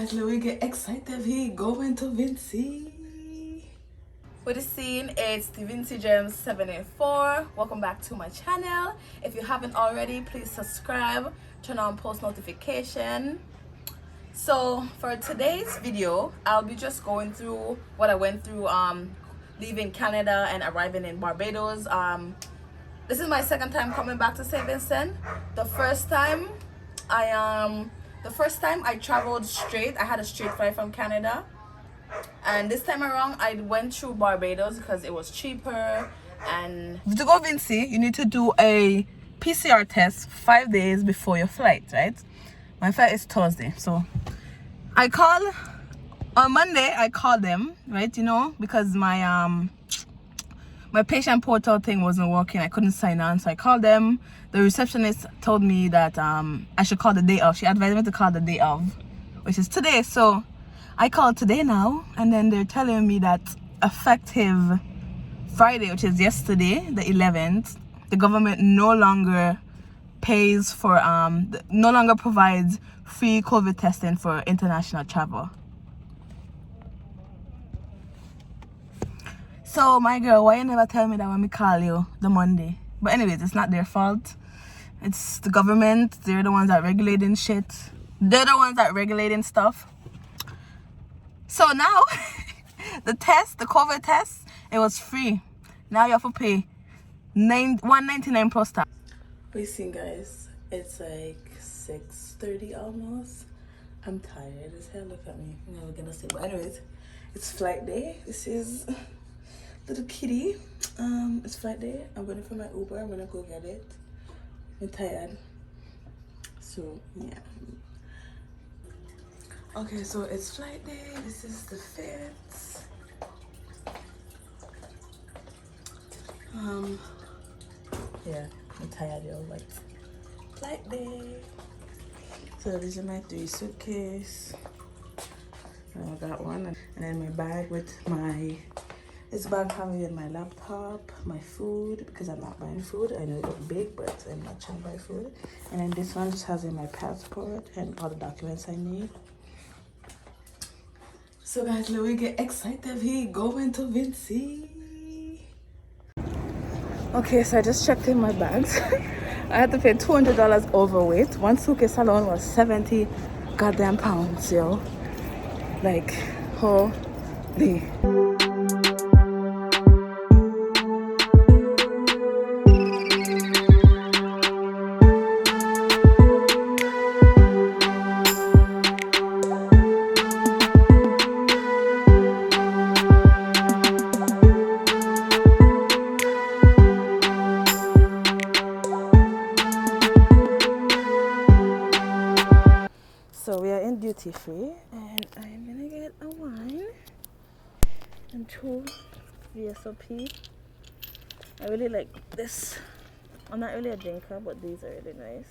guys, let me get excited. We going to Vincent. For the scene, it's the Vincent Gems 784. Welcome back to my channel. If you haven't already, please subscribe, turn on post notification. So for today's video, I'll be just going through what I went through leaving Canada and arriving in Barbados. This is my second time coming back to St. Vincent. The first time I traveled straight. I had a straight flight from Canada, and this time around I went through Barbados because it was cheaper. And to go Vincent, you need to do a PCR test 5 days before your flight, right? My flight is Thursday, so I call on Monday. I called them, right? You know, because my patient portal thing wasn't working. I couldn't sign on, so I called them. The receptionist told me that I should call the day of. She advised me to call the day of, which is today. So I called today now, and then they're telling me that effective Friday, which is yesterday, the 11th, the government no longer pays for no longer provides free COVID testing for international travel. So my girl, why you never tell me that when we call you the Monday? But anyways, it's not their fault. It's the government. They're the ones that regulating shit. They're the ones that regulating stuff. So now the COVID test, it was free. Now you have to pay $199 plus tax. Listen guys, it's like 6:30 almost. I'm tired as hell. Look at me. I'm never gonna sleep. But anyways, it's flight day. This is little kitty. It's flight day. I'm waiting for my Uber. I'm gonna go get it. I'm tired. So yeah. Okay, so it's flight day. This is the 5th. Yeah, I'm tired, yo. Like flight day. So these are my 3 suitcases. I got one, and then my bag with this bag having my laptop, my food, because I'm not buying food. I know it looks big, but I'm not trying to buy food. And then this one just has in my passport and all the documents I need. So guys, let me get excited. We going to Vincent. Okay, so I just checked in my bags. I had to pay $200 overweight. One suitcase alone was 70 goddamn pounds, yo. Like, holy. So we are in duty free, and I'm gonna get a wine and 2 VSOP. I really like this. I'm not really a drinker, but these are really nice.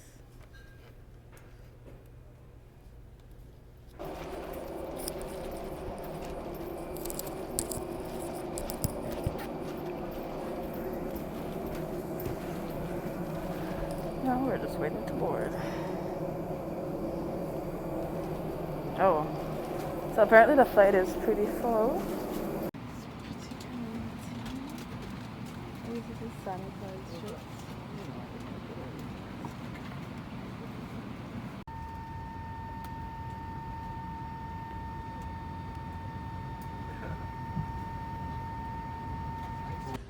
Now we're just waiting to board. Oh, so apparently the flight is pretty full.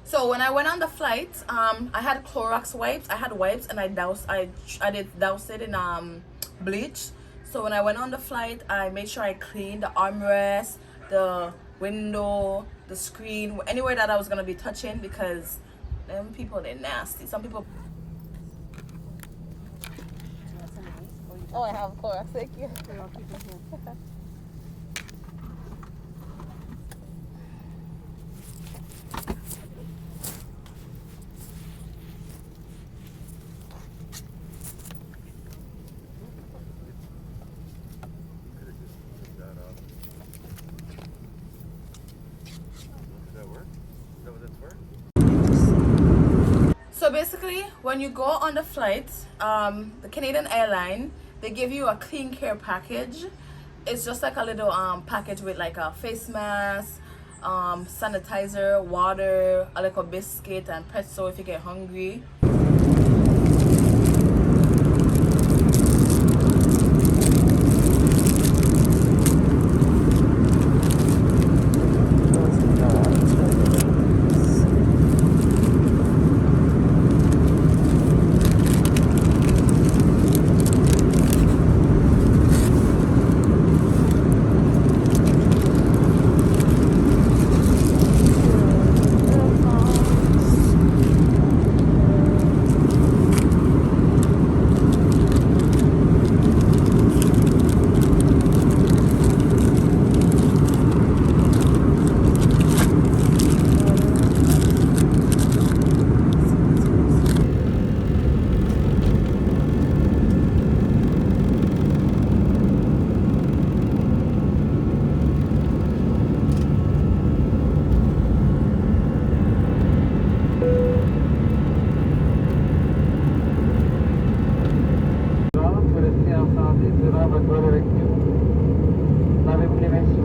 So when I went on the flight, I had Clorox wipes. I had wipes, and I did douse it in bleach. So when I went on the flight, I made sure I cleaned the armrest, the window, the screen, anywhere that I was gonna be touching, because them people, they're nasty. Some people. Oh, I have Clorox. Thank you. So basically, when you go on the flight, the Canadian airline, they give you a clean care package, it's just like a little package with like a face mask, sanitizer, water, a little biscuit, and pretzel if you get hungry.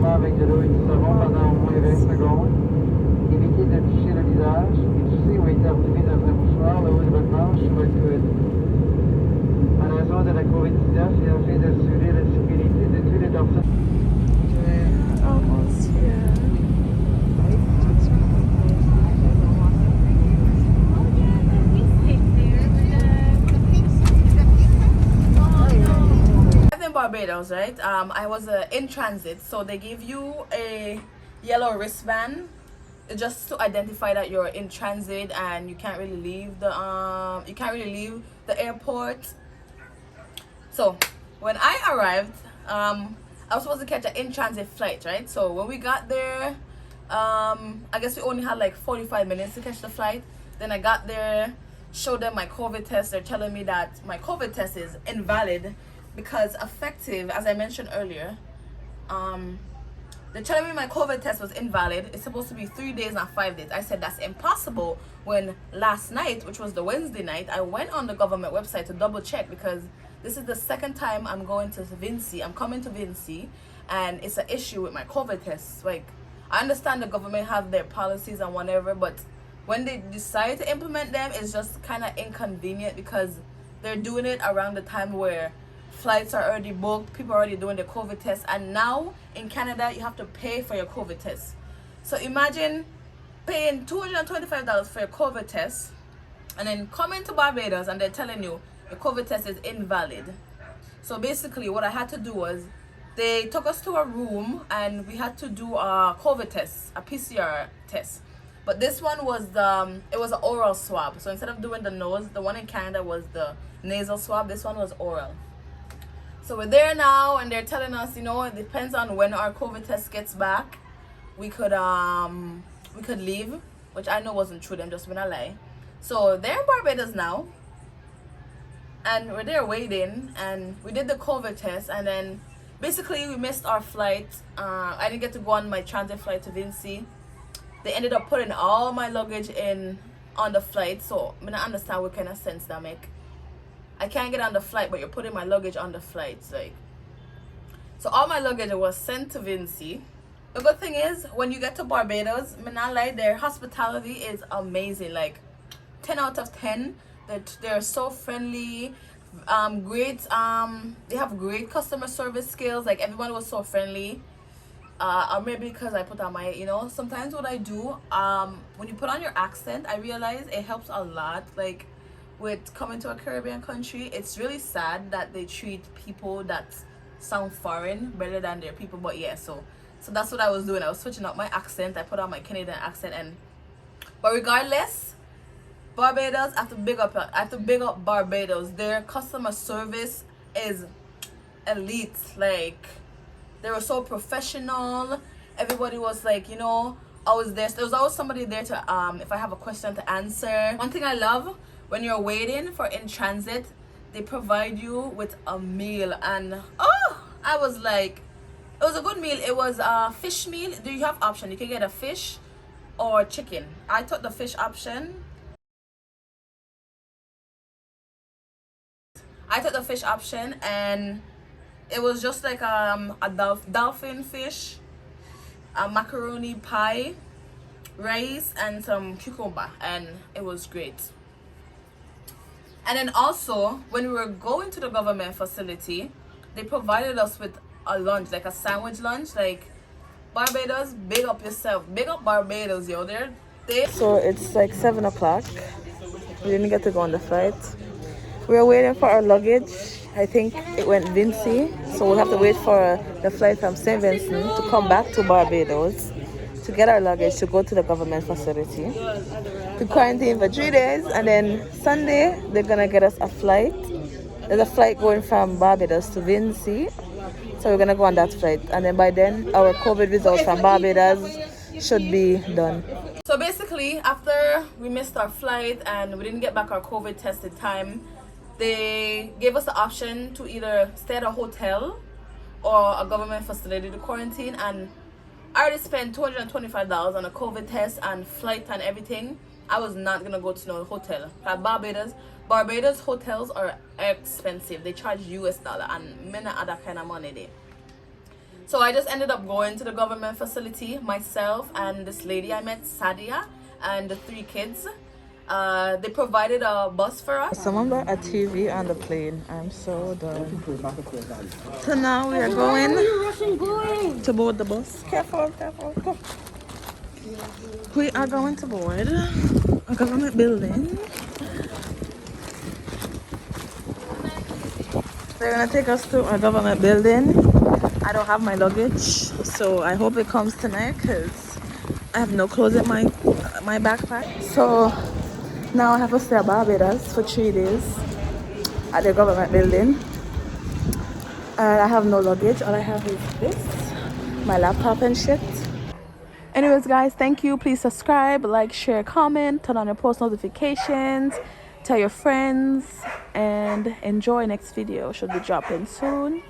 Avec de l'eau et du savon pendant au moins 20 secondes. Évitez de toucher le visage et toussez ou éternuer dans un mouchoir le haut de votre manche sur votre coude. En raison de la COVID-19 et afin d'assurer la sécurité de toutes les personnes. We're almost here. In Barbados, right? I was in transit, so they give you a yellow wristband just to identify that you're in transit and you can't really leave the airport. So when I arrived, I was supposed to catch an in-transit flight, right? So when we got there, I guess we only had like 45 minutes to catch the flight. Then I got there, showed them my COVID test. They're telling me that my COVID test is invalid because effective, as I mentioned earlier, they're telling me my COVID test was invalid. It's supposed to be 3 days, not 5 days. I said that's impossible when last night, which was the Wednesday night, I went on the government website to double check because this is the second time I'm going to Vinci. I'm coming to Vinci and it's an issue with my COVID tests. Like, I understand the government have their policies and whatever, but when they decide to implement them, it's just kind of inconvenient because they're doing it around the time where flights are already booked, people are already doing the COVID test, and now in Canada you have to pay for your COVID test. So imagine paying $225 for your COVID test and then coming to Barbados and they're telling you the COVID test is invalid. So basically what I had to do was they took us to a room and we had to do a COVID test, a PCR test. But this one was it was an oral swab. So instead of doing the nose, the one in Canada was the nasal swab, this one was oral. So we're there now and they're telling us, you know, it depends on when our COVID test gets back. We could leave, which I know wasn't true, them just been a lie. So they're in Barbados now. And we're there waiting and we did the COVID test and then basically we missed our flight. I didn't get to go on my transit flight to Vinci. They ended up putting all my luggage on the flight. So I don't understand what kind of sense that make. I can't get on the flight, but you're putting my luggage on the flight. Like, so all my luggage was sent to Vinci. The good thing is, when you get to Barbados, I'm not lie, their hospitality is amazing. Like, 10 out of 10. They're so friendly. Great. They have great customer service skills. Like, everyone was so friendly. Or maybe because I put on my, you know, sometimes what I do, when you put on your accent, I realize it helps a lot. Like, with coming to a Caribbean country, it's really sad that they treat people that sound foreign better than their people. But yeah, so that's what I was doing. I was switching up my accent. I put on my Canadian accent, but regardless, Barbados, I have to big up Barbados. Their customer service is elite. Like, they were so professional. Everybody was like, you know, always there. There was always somebody there to if I have a question to answer. One thing I love, when you're waiting for in transit, they provide you with a meal, and oh, I was like, it was a good meal. It was a fish meal. Do you have option? You can get a fish or chicken. I took the fish option. And It was just like a dolphin fish, a macaroni pie, rice, and some cucumber, and it was great. And then also, when we were going to the government facility, they provided us with a lunch, like a sandwich lunch. Like, Barbados, big up yourself, big up Barbados, yo. So it's like 7 o'clock. We didn't get to go on the flight. We were waiting for our luggage. I think it went Vinci, so we'll have to wait for the flight from St. Vincent to come back to Barbados to get our luggage to go to the government facility to quarantine for 3 days, and then Sunday they're gonna get us a flight. There's a flight going from Barbados to Vinci, so we're gonna go on that flight, and then by then our COVID results from Barbados should be done. So basically, after we missed our flight and we didn't get back our COVID test in time, they gave us the option to either stay at a hotel or a government facility to quarantine, and I already spent $225 on a COVID test and flight and everything. I was not gonna go to no hotel. At Barbados hotels are expensive. They charge US dollar and many other kind of money there. So I just ended up going to the government facility, myself and this lady I met, Sadia, and the 3 kids. They provided a bus for us. Someone brought a TV on the plane. I'm so done. So now we are going to board the bus. Careful, careful. Go. We are going to board a government building. They're gonna take us to a government building. I don't have my luggage, so I hope it comes tonight because I have no clothes in my backpack. So now I have to stay at Barbados for 3 days at the government building. And I have no luggage. All I have is this, my laptop and shit. Anyways, guys, thank you. Please subscribe, like, share, comment, turn on your post notifications, tell your friends, and enjoy next video. Should be dropping soon.